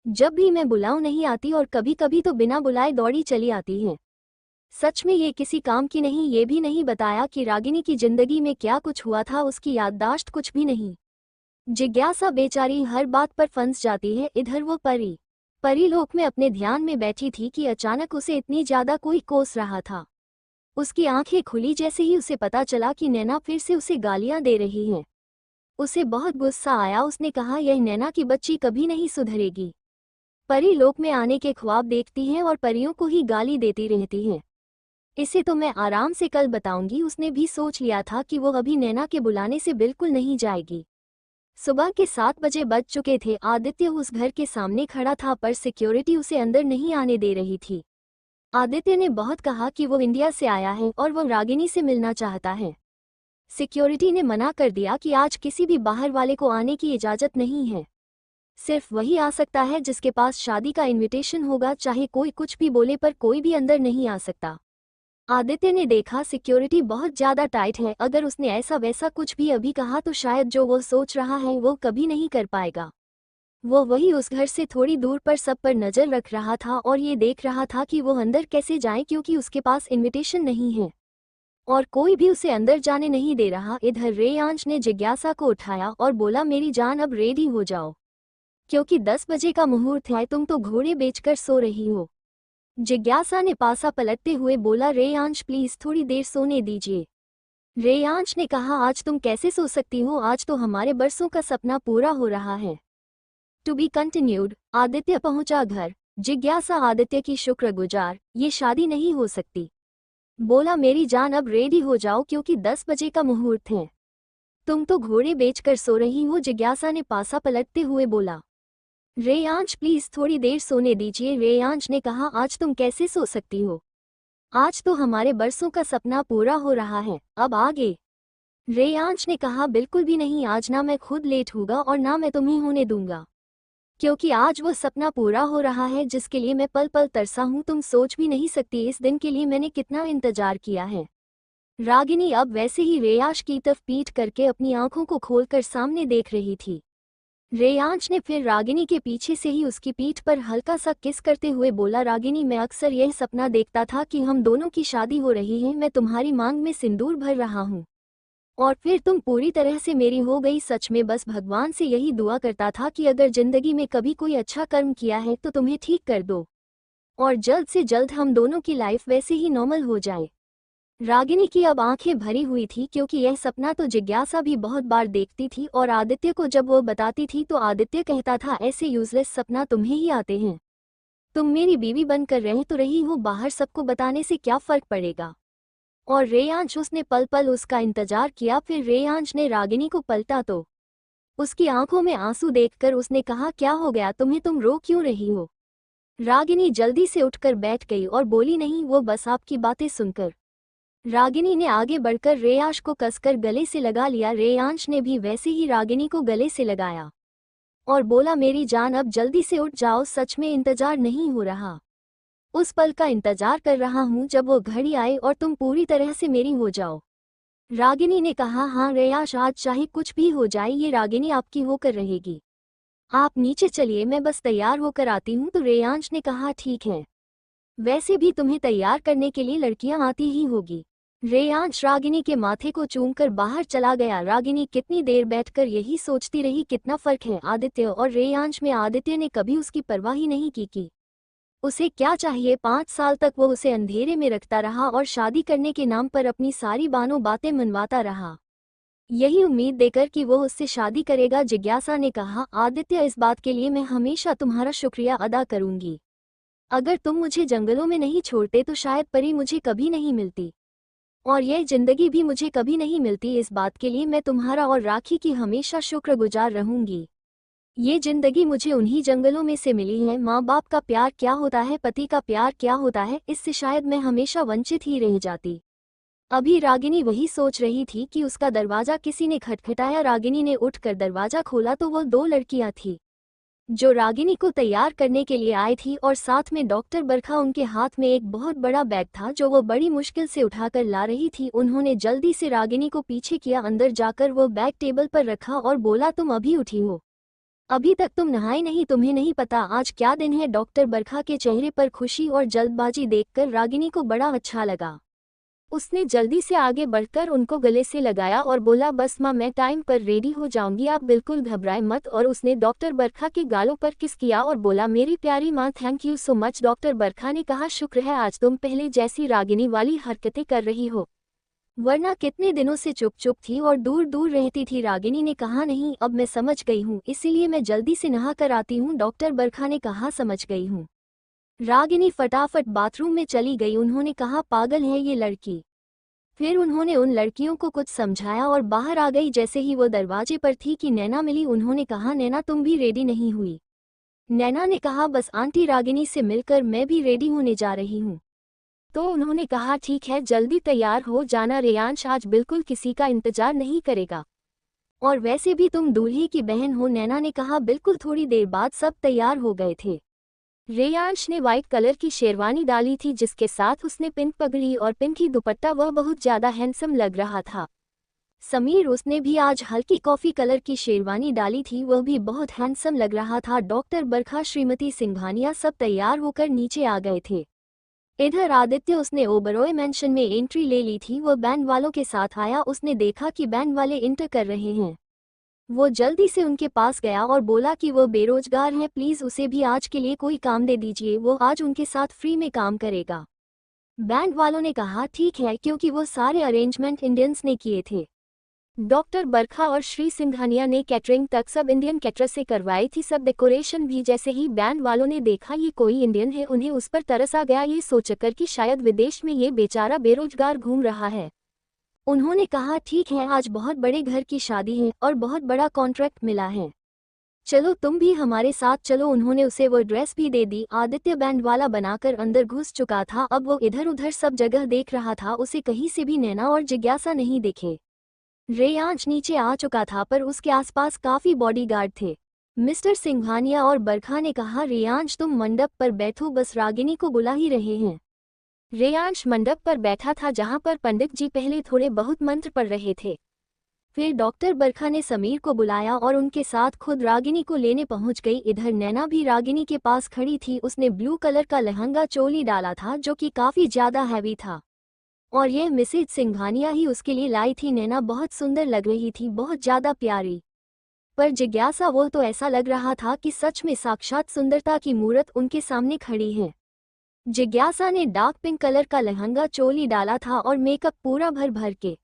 जब भी मैं बुलाऊं नहीं आती और कभी कभी तो बिना बुलाए दौड़ी चली आती है। सच में ये किसी काम की नहीं। ये भी नहीं बताया कि रागिनी की जिंदगी में क्या कुछ हुआ था, उसकी याददाश्त कुछ भी नहीं। जिज्ञासा बेचारी हर बात पर फंस जाती है। इधर वो परी लोक में अपने ध्यान में बैठी थी कि अचानक उसे इतनी ज्यादा कोई कोस रहा था। उसकी आंखें खुली जैसे ही उसे पता चला कि नैना फिर से उसे गालियां दे रही है। उसे बहुत गुस्सा आया। उसने कहा यह नैना की बच्ची कभी नहीं सुधरेगी, परी लोक में आने के ख्वाब देखती है और परियों को ही गाली देती रहती है। इसे तो मैं आराम से कल बताऊंगी। उसने भी सोच लिया था कि वो अभी नैना के बुलाने से बिल्कुल नहीं जाएगी। सुबह के 7 बजे बज चुके थे। आदित्य उस घर के सामने खड़ा था पर सिक्योरिटी उसे अंदर नहीं आने दे रही थी। आदित्य ने बहुत कहा कि वो इंडिया से आया है और वो रागिनी से मिलना चाहता है। सिक्योरिटी ने मना कर दिया कि आज किसी भी बाहर वाले को आने की इजाजत नहीं है, सिर्फ वही आ सकता है जिसके पास शादी का इनविटेशन होगा। चाहे कोई कुछ भी बोले पर कोई भी अंदर नहीं आ सकता। आदित्य ने देखा सिक्योरिटी बहुत ज्यादा टाइट है। अगर उसने ऐसा वैसा कुछ भी अभी कहा तो शायद जो वो सोच रहा है वो कभी नहीं कर पाएगा। वो वही उस घर से थोड़ी दूर पर सब पर नजर रख रहा था और ये देख रहा था कि वो अंदर कैसे जाए क्योंकि उसके पास इनविटेशन नहीं है और कोई भी उसे अंदर जाने नहीं दे रहा। इधर रेयांश ने जिज्ञासा को उठाया और बोला, मेरी जान अब रेडी हो जाओ क्योंकि 10 बजे का मुहूर्त है, तुम तो घोड़े बेचकर सो रही हो। जिज्ञासा ने पासा पलटते हुए बोला, रेयांश प्लीज थोड़ी देर सोने दीजिए। रेयांश ने कहा, आज तुम कैसे सो सकती हो, आज तो हमारे बरसों का सपना पूरा हो रहा है। To be continued. आदित्य पहुंचा घर। जिज्ञासा आदित्य की शुक्रगुजार, ये शादी नहीं हो सकती। बोला, मेरी जान अब रेडी हो जाओ क्योंकि 10 बजे का मुहूर्त है, तुम तो घोड़े बेचकर सो रही हो। जिज्ञासा ने पासा पलटते हुए बोला, रेयांश प्लीज थोड़ी देर सोने दीजिए। रेयांश ने कहा, आज तुम कैसे सो सकती हो, आज तो हमारे बरसों का सपना पूरा हो रहा है, अब आगे। रेयांश ने कहा, बिल्कुल भी नहीं, आज ना मैं खुद लेट होगा और ना मैं तुम्हें होने दूंगा क्योंकि आज वो सपना पूरा हो रहा है जिसके लिए मैं पल पल तरसा हूं। तुम सोच भी नहीं सकती इस दिन के लिए मैंने कितना इंतजार किया है। रागिनी अब वैसे ही रेयांश की तरफ पीठ करके अपनी आंखों को खोलकर सामने देख रही थी। रेयांश ने फिर रागिनी के पीछे से ही उसकी पीठ पर हल्का सा किस करते हुए बोला, रागिनी मैं अक्सर यह सपना देखता था कि हम दोनों की शादी हो रही है, मैं तुम्हारी मांग में सिंदूर भर रहा हूँ और फिर तुम पूरी तरह से मेरी हो गई। सच में बस भगवान से यही दुआ करता था कि अगर जिंदगी में कभी कोई अच्छा कर्म किया है तो तुम्हें ठीक कर दो और जल्द से जल्द हम दोनों की लाइफ वैसे ही नॉर्मल हो जाए। रागिनी की अब आंखें भरी हुई थी क्योंकि यह सपना तो जिज्ञासा भी बहुत बार देखती थी और आदित्य को जब वो बताती थी तो आदित्य कहता था, ऐसे यूजलेस सपना तुम्हें ही आते हैं, तुम मेरी बीवी बनकर रह तो रही हो, बाहर सबको बताने से क्या फर्क पड़ेगा। और रेयांश उसने पल पल उसका इंतजार किया। फिर रेयांश ने रागिनी को पलटा तो उसकी आंखों में आंसू देखकर उसने कहा, क्या हो गया तुम्हें, तुम रो क्यों रही हो। रागिनी जल्दी से उठकर बैठ गई और बोली, नहीं वो बस आपकी बातें सुनकर। रागिनी ने आगे बढ़कर रेयांश को कसकर गले से लगा लिया। रेयांश ने भी वैसे ही रागिनी को गले से लगाया और बोला, मेरी जान अब जल्दी से उठ जाओ, सच में इंतजार नहीं हो रहा, उस पल का इंतजार कर रहा हूँ जब वो घड़ी आए और तुम पूरी तरह से मेरी हो जाओ। रागिनी ने कहा, हाँ रेयांश, आज चाहे कुछ भी हो जाए ये रागिनी आपकी होकर रहेगी, आप नीचे चलिए, मैं बस तैयार होकर आती हूँ। तो रेयांश ने कहा, ठीक है, वैसे भी तुम्हें तैयार करने के लिए लड़कियां आती ही होगी। रेयांश रागिनी के माथे को चूमकर बाहर चला गया। रागिनी कितनी देर बैठकर यही सोचती रही, कितना फर्क है आदित्य और रेयांश में। आदित्य ने कभी उसकी परवाह ही नहीं की उसे क्या चाहिए। 5 साल तक वो उसे अंधेरे में रखता रहा और शादी करने के नाम पर अपनी सारी बानों बातें मनवाता रहा, यही उम्मीद देकर कि वो उससे शादी करेगा। जिज्ञासा ने कहा, आदित्य इस बात के लिए मैं हमेशा तुम्हारा शुक्रिया अदा करूंगी, अगर तुम मुझे जंगलों में नहीं छोड़ते तो शायद परी मुझे कभी नहीं मिलती और यह जिंदगी भी मुझे कभी नहीं मिलती। इस बात के लिए मैं तुम्हारा और राखी की हमेशा शुक्रगुजार रहूंगी। ये जिंदगी मुझे उन्हीं जंगलों में से मिली है। माँ बाप का प्यार क्या होता है, पति का प्यार क्या होता है, इससे शायद मैं हमेशा वंचित ही रह जाती। अभी रागिनी वही सोच रही थी कि उसका दरवाजा किसी ने खटखटाया। रागिनी ने उठकर दरवाजा खोला तो वो 2 लड़कियां थीं जो रागिनी को तैयार करने के लिए आई थी और साथ में डॉक्टर बरखा। उनके हाथ में एक बहुत बड़ा बैग था जो वो बड़ी मुश्किल से उठाकर ला रही थी। उन्होंने जल्दी से रागिनी को पीछे किया, अंदर जाकर वो बैग टेबल पर रखा और बोला, तुम अभी उठी हो, अभी तक तुम नहाए नहीं, तुम्हें नहीं पता आज क्या दिन है। डॉक्टर बरखा के चेहरे पर खुशी और जल्दबाजी देखकर रागिनी को बड़ा अच्छा लगा। उसने जल्दी से आगे बढ़कर उनको गले से लगाया और बोला, बस माँ मैं टाइम पर रेडी हो जाऊंगी, आप बिल्कुल घबराए मत। और उसने डॉक्टर बरखा के गालों पर किस किया और बोला, मेरी प्यारी माँ thank you so much. Doctor Barkha ने कहा, शुक्र है आज तुम पहले जैसी रागिनी वाली हरकतें कर रही हो, वरना कितने दिनों से चुप चुप थी और दूर दूर रहती थी। रागिनी ने कहा, नहीं अब मैं समझ गई हूँ, इसीलिए मैं जल्दी से नहा कर आती हूँ। डॉक्टर बरखा ने कहा, समझ गई हूँ। रागिनी फटाफट बाथरूम में चली गई। उन्होंने कहा, पागल है ये लड़की। फिर उन्होंने उन लड़कियों को कुछ समझाया और बाहर आ गई। जैसे ही वो दरवाजे पर थी कि नैना मिली। उन्होंने कहा, नैना तुम भी रेडी नहीं हुई। नैना ने कहा, बस आंटी रागिनी से मिलकर मैं भी रेडी होने जा रही हूँ। तो उन्होंने कहा, ठीक है जल्दी तैयार हो जाना, रेयांश आज बिल्कुल किसी का इंतजार नहीं करेगा और वैसे भी तुम दूल्हे की बहन हो। नैना ने कहा, बिल्कुल। थोड़ी देर बाद सब तैयार हो गए थे। रेयांश ने व्हाइट कलर की शेरवानी डाली थी जिसके साथ उसने पिंक पगड़ी और पिंक ही दुपट्टा, वह बहुत ज्यादा हैंडसम लग रहा था। समीर, उसने भी आज हल्की कॉफी कलर की शेरवानी डाली थी, वह भी बहुत हैंडसम लग रहा था। डॉक्टर बरखा, श्रीमती सिंघानिया सब तैयार होकर नीचे आ गए थे। इधर आदित्य, उसने ओबरॉय मैंशन में एंट्री ले ली थी। वह बैंड वालों के साथ आया। उसने देखा कि बैंड वाले इंटर कर रहे हैं। वो जल्दी से उनके पास गया और बोला कि वो बेरोजगार है, प्लीज उसे भी आज के लिए कोई काम दे दीजिए, वो आज उनके साथ फ्री में काम करेगा। बैंड वालों ने कहा ठीक है, क्योंकि वो सारे अरेंजमेंट इंडियंस ने किए थे। डॉक्टर बरखा और श्री सिंघानिया ने कैटरिंग तक सब इंडियन कैटरर्स से करवाई थी, सब डेकोरेशन भी। जैसे ही बैंड वालों ने देखा ये कोई इंडियन है, उन्हें उस पर तरस आ गया, ये सोचकर कि शायद विदेश में ये बेचारा बेरोजगार घूम रहा है। उन्होंने कहा ठीक है, आज बहुत बड़े घर की शादी है और बहुत बड़ा कॉन्ट्रैक्ट मिला है, चलो तुम भी हमारे साथ चलो। उन्होंने उसे वो ड्रेस भी दे दी। आदित्य बैंड वाला बनाकर अंदर घुस चुका था। अब वो इधर उधर सब जगह देख रहा था, उसे कहीं से भी नैना और जिज्ञासा नहीं दिखे। रेयांश नीचे आ चुका था, पर उसके आसपास काफी बॉडीगार्ड थे। मिस्टर सिंघानिया और बरखा ने कहा, रेयांश तुम मंडप पर बैठो, बस रागिनी को बुला ही रहे हैं। रेयांश मंडप पर बैठा था, जहां पर पंडित जी पहले थोड़े बहुत मंत्र पढ़ रहे थे। फिर डॉक्टर बरखा ने समीर को बुलाया और उनके साथ खुद रागिनी को लेने पहुंच गई। इधर नैना भी रागिनी के पास खड़ी थी। उसने ब्लू कलर का लहंगा चोली डाला था, जो कि काफी ज्यादा हैवी था, और यह मिसेज सिंघानिया ही उसके लिए लाई थी। नैना बहुत सुंदर लग रही थी, बहुत ज्यादा प्यारी। पर जिज्ञासा, वो तो ऐसा लग रहा था कि सच में साक्षात सुंदरता की मूर्त उनके सामने खड़ी है। जिज्ञासा ने डार्क पिंक कलर का लहंगा चोली डाला था और मेकअप पूरा भर भर के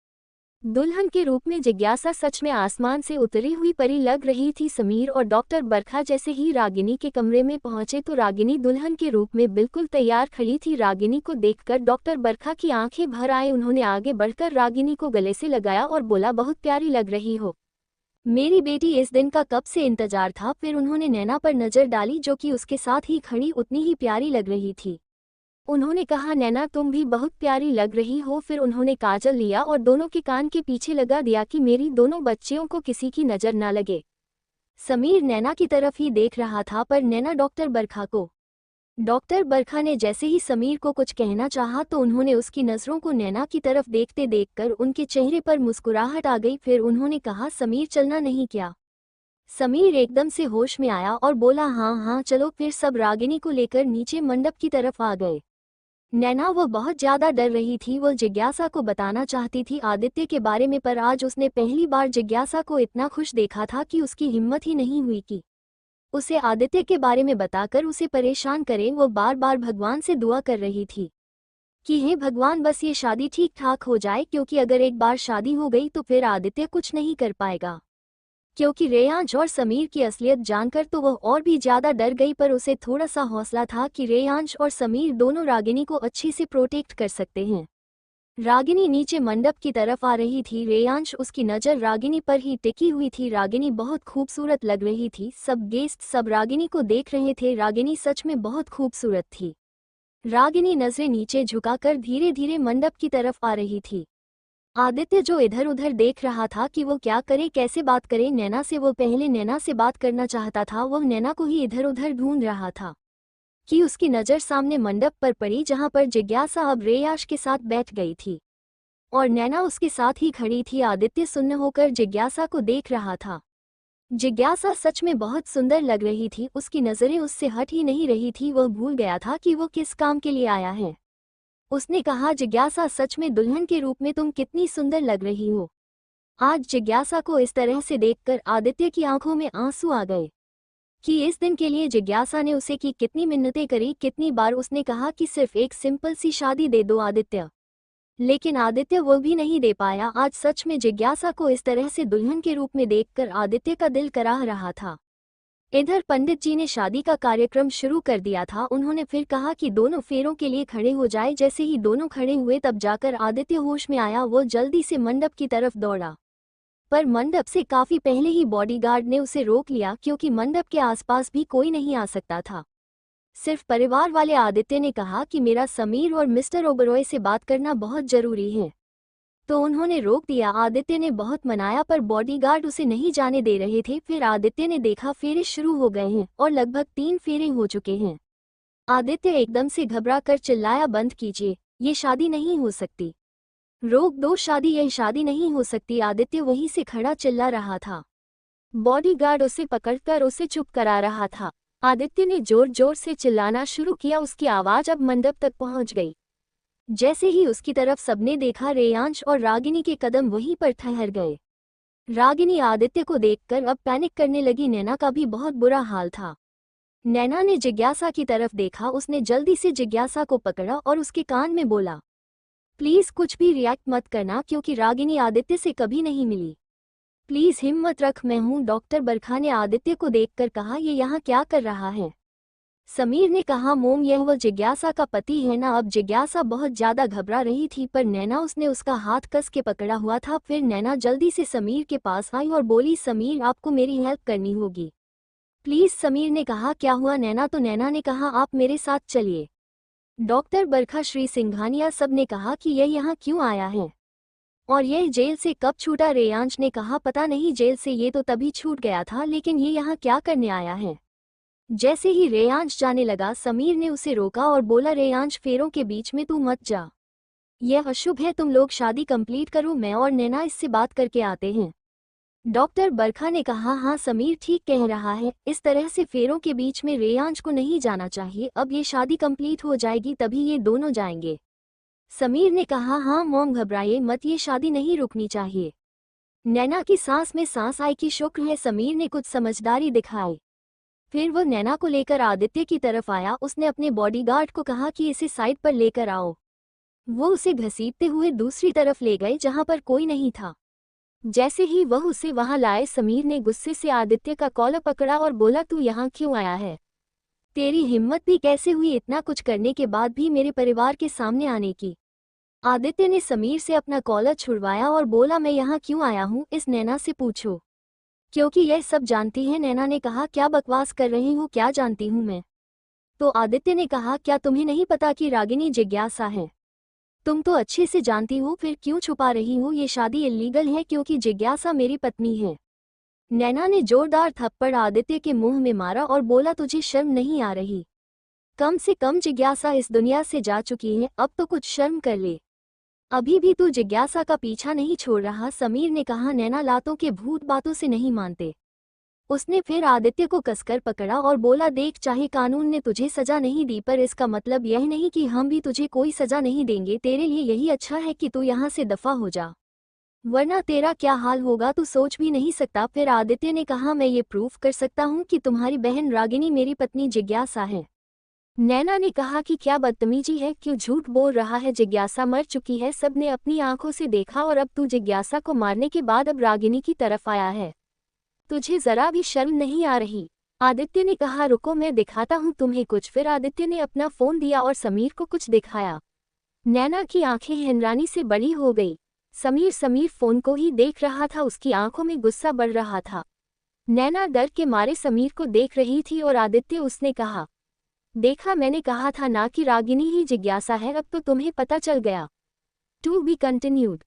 दुल्हन के रूप में जिज्ञासा सच में आसमान से उतरी हुई परी लग रही थी। समीर और डॉक्टर बरखा जैसे ही रागिनी के कमरे में पहुंचे तो रागिनी दुल्हन के रूप में बिल्कुल तैयार खड़ी थी। रागिनी को देखकर डॉक्टर बरखा की आंखें भर आई। उन्होंने आगे बढ़कर रागिनी को गले से लगाया और बोला, बहुत प्यारी लग रही हो मेरी बेटी, इस दिन का कब से इंतजार था। फिर उन्होंने नैना पर नजर डाली, जो कि उसके साथ ही खड़ी उतनी ही प्यारी लग रही थी। उन्होंने कहा, नैना तुम भी बहुत प्यारी लग रही हो। फिर उन्होंने काजल लिया और दोनों के कान के पीछे लगा दिया कि मेरी दोनों बच्चियों को किसी की नजर ना लगे। समीर नैना की तरफ ही देख रहा था, पर नैना डॉक्टर बरखा को। डॉक्टर बरखा ने जैसे ही समीर को कुछ कहना चाहा तो उन्होंने उसकी नजरों को नैना की तरफ देखते देखकर उनके चेहरे पर मुस्कुराहट आ गई। फिर उन्होंने कहा, समीर चलना नहीं क्या? समीर एकदम से होश में आया और बोला, हाँ हाँ चलो। फिर सब रागिनी को लेकर नीचे मंडप की तरफ आ गए। नैना वो बहुत ज्यादा डर रही थी। वो जिज्ञासा को बताना चाहती थी आदित्य के बारे में, पर आज उसने पहली बार जिज्ञासा को इतना खुश देखा था कि उसकी हिम्मत ही नहीं हुई कि उसे आदित्य के बारे में बताकर उसे परेशान करे। वो बार बार भगवान से दुआ कर रही थी कि हे भगवान, बस ये शादी ठीक ठाक हो जाए, क्योंकि अगर एक बार शादी हो गई तो फिर आदित्य कुछ नहीं कर पाएगा। क्योंकि रेयांश और समीर की असलियत जानकर तो वह और भी ज्यादा डर गई, पर उसे थोड़ा सा हौसला था कि रेयांश और समीर दोनों रागिनी को अच्छे से प्रोटेक्ट कर सकते हैं। रागिनी नीचे मंडप की तरफ आ रही थी। रेयांश, उसकी नज़र रागिनी पर ही टिकी हुई थी। रागिनी बहुत खूबसूरत लग रही थी। सब गेस्ट सब रागिनी को देख रहे थे। रागिनी सच में बहुत खूबसूरत थी। रागिनी नजरें नीचे झुकाकर धीरे धीरे मंडप की तरफ आ रही थी। आदित्य जो इधर उधर देख रहा था कि वो क्या करे, कैसे बात करे नैना से। वो पहले नैना से बात करना चाहता था, वह नैना को ही इधर उधर ढूंढ रहा था कि उसकी नज़र सामने मंडप पर पड़ी, जहां पर जिज्ञासा अब रेयांश के साथ बैठ गई थी और नैना उसके साथ ही खड़ी थी। आदित्य सुन्न होकर जिज्ञासा को देख रहा था। जिज्ञासा सच में बहुत सुंदर लग रही थी। उसकी नज़रें उससे हट ही नहीं रही थी। वह भूल गया था कि वो किस काम के लिए आया है। उसने कहा, जिज्ञासा सच में दुल्हन के रूप में तुम कितनी सुंदर लग रही हो। आज जिज्ञासा को इस तरह से देखकर आदित्य की आंखों में आंसू आ गए कि इस दिन के लिए जिज्ञासा ने उसे की कितनी मिन्नतें करी, कितनी बार उसने कहा कि सिर्फ एक सिंपल सी शादी दे दो आदित्य, लेकिन आदित्य वो भी नहीं दे पाया। आज सच में जिज्ञासा को इस तरह से दुल्हन के रूप में देखकर आदित्य का दिल कराह रहा था। इधर पंडित जी ने शादी का कार्यक्रम शुरू कर दिया था। उन्होंने फिर कहा कि दोनों फेरों के लिए खड़े हो जाए। जैसे ही दोनों खड़े हुए तब जाकर आदित्य होश में आया। वो जल्दी से मंडप की तरफ दौड़ा, पर मंडप से काफी पहले ही बॉडीगार्ड ने उसे रोक लिया, क्योंकि मंडप के आसपास भी कोई नहीं आ सकता था, सिर्फ परिवार वाले। आदित्य ने कहा कि मेरा समीर और मिस्टर ओबरॉय से बात करना बहुत जरूरी है, तो उन्होंने रोक दिया। आदित्य ने बहुत मनाया, पर बॉडीगार्ड उसे नहीं जाने दे रहे थे। फिर आदित्य ने देखा फेरे शुरू हो गए हैं और लगभग 3 फेरे हो चुके हैं। आदित्य एकदम से घबरा कर चिल्लाया, बंद कीजिए, ये शादी नहीं हो सकती। रोक दो शादी, यह शादी नहीं हो सकती। आदित्य वहीं से खड़ा चिल्ला रहा था। बॉडीगार्ड उसे पकड़कर उसे चुप करा रहा था। आदित्य ने जोर जोर से चिल्लाना शुरू किया। उसकी आवाज अब मंडप तक पहुंच गई। जैसे ही उसकी तरफ सबने देखा, रेयांश और रागिनी के कदम वहीं पर ठहर गए। रागिनी आदित्य को देखकर अब पैनिक करने लगी। नैना का भी बहुत बुरा हाल था। नैना ने जिज्ञासा की तरफ देखा। उसने जल्दी से जिज्ञासा को पकड़ा और उसके कान में बोला, प्लीज कुछ भी रिएक्ट मत करना, क्योंकि रागिनी आदित्य से कभी नहीं मिली। प्लीज हिम्मत रख, मैं हूं। डॉक्टर बरखा ने आदित्य को देखकर कहा, ये यहाँ क्या कर रहा है? समीर ने कहा, मोम यह वो जिज्ञासा का पति है ना? अब जिज्ञासा बहुत ज्यादा घबरा रही थी, पर नैना उसने उसका हाथ कस के पकड़ा हुआ था। फिर नैना जल्दी से समीर के पास आई और बोली, समीर आपको मेरी हेल्प करनी होगी प्लीज। समीर ने कहा, क्या हुआ नैना? तो नैना ने कहा, आप मेरे साथ चलिए। डॉक्टर बरखा, श्री सिंघानिया सब ने कहा कि यह यहाँ क्यों आया है और यह जेल से कब छूटा? रेयांश ने कहा, पता नहीं, जेल से ये तो तभी छूट गया था, लेकिन ये यहाँ क्या करने आया है? जैसे ही रेयांश जाने लगा, समीर ने उसे रोका और बोला, रेयांश फेरों के बीच में तू मत जा, यह अशुभ है। तुम लोग शादी कंप्लीट करो, मैं और नैना इससे बात करके आते हैं। डॉक्टर बरखा ने कहा, हाँ समीर ठीक कह रहा है, इस तरह से फेरों के बीच में रेयांश को नहीं जाना चाहिए। अब ये शादी कंप्लीट हो जाएगी तभी ये दोनों जाएंगे। समीर ने कहा, हाँ मॉम घबराइए मत, ये शादी नहीं रुकनी चाहिए। नैना की सांस में सांस आई कि शुक्र है समीर ने कुछ समझदारी दिखाई। फिर वो नैना को लेकर आदित्य की तरफ आया। उसने अपने बॉडीगार्ड को कहा कि इसे साइड पर लेकर आओ। वो उसे घसीटते हुए दूसरी तरफ ले गए जहां पर कोई नहीं था। जैसे ही वह उसे वहां लाए, समीर ने गुस्से से आदित्य का कॉलर पकड़ा और बोला, तू यहाँ क्यों आया है? तेरी हिम्मत भी कैसे हुई इतना कुछ करने के बाद भी मेरे परिवार के सामने आने की? आदित्य ने समीर से अपना कॉलर छुड़वाया और बोला, मैं यहाँ क्यों आया हूँ इस नैना से पूछो, क्योंकि यह सब जानती है। नैना ने कहा, क्या बकवास कर रही हूँ, क्या जानती हूँ मैं? तो आदित्य ने कहा, क्या तुम्हें नहीं पता कि रागिनी जिज्ञासा है? तुम तो अच्छे से जानती हो, फिर क्यों छुपा रही हो? ये शादी इल्लीगल है क्योंकि जिज्ञासा मेरी पत्नी है। नैना ने जोरदार थप्पड़ आदित्य के मुंह में मारा और बोला, तुझे शर्म नहीं आ रही? कम से कम जिज्ञासा इस दुनिया से जा चुकी है, अब तो कुछ शर्म कर ले। अभी भी तू जिज्ञासा का पीछा नहीं छोड़ रहा? समीर ने कहा, नैना लातों के भूत बातों से नहीं मानते। उसने फिर आदित्य को कसकर पकड़ा और बोला, देख, चाहे कानून ने तुझे सजा नहीं दी, पर इसका मतलब यह नहीं कि हम भी तुझे कोई सजा नहीं देंगे। तेरे लिए यही अच्छा है कि तू यहाँ से दफा हो जा, वरना तेरा क्या हाल होगा तू सोच भी नहीं सकता। फिर आदित्य ने कहा, मैं ये प्रूफ कर सकता हूँ कि तुम्हारी बहन रागिनी मेरी पत्नी जिज्ञासा है। नैना ने कहा कि क्या बदतमीजी है, क्यों झूठ बोल रहा है? जिज्ञासा मर चुकी है, सबने अपनी आंखों से देखा, और अब तू जिज्ञासा को मारने के बाद अब रागिनी की तरफ आया है। तुझे जरा भी शर्म नहीं आ रही? आदित्य ने कहा, रुको मैं दिखाता हूँ तुम्हें कुछ। फिर आदित्य ने अपना फोन दिया और समीर को कुछ दिखाया। नैना की आंखें हैरानी से बड़ी हो गई। समीर फोन को ही देख रहा था, उसकी आंखों में गुस्सा बढ़ रहा था। नैना डर के मारे समीर को देख रही थी और आदित्य, उसने कहा, देखा, मैंने कहा था ना कि रागिनी ही जिज्ञासा है, अब तो तुम्हें पता चल गया। To be continued.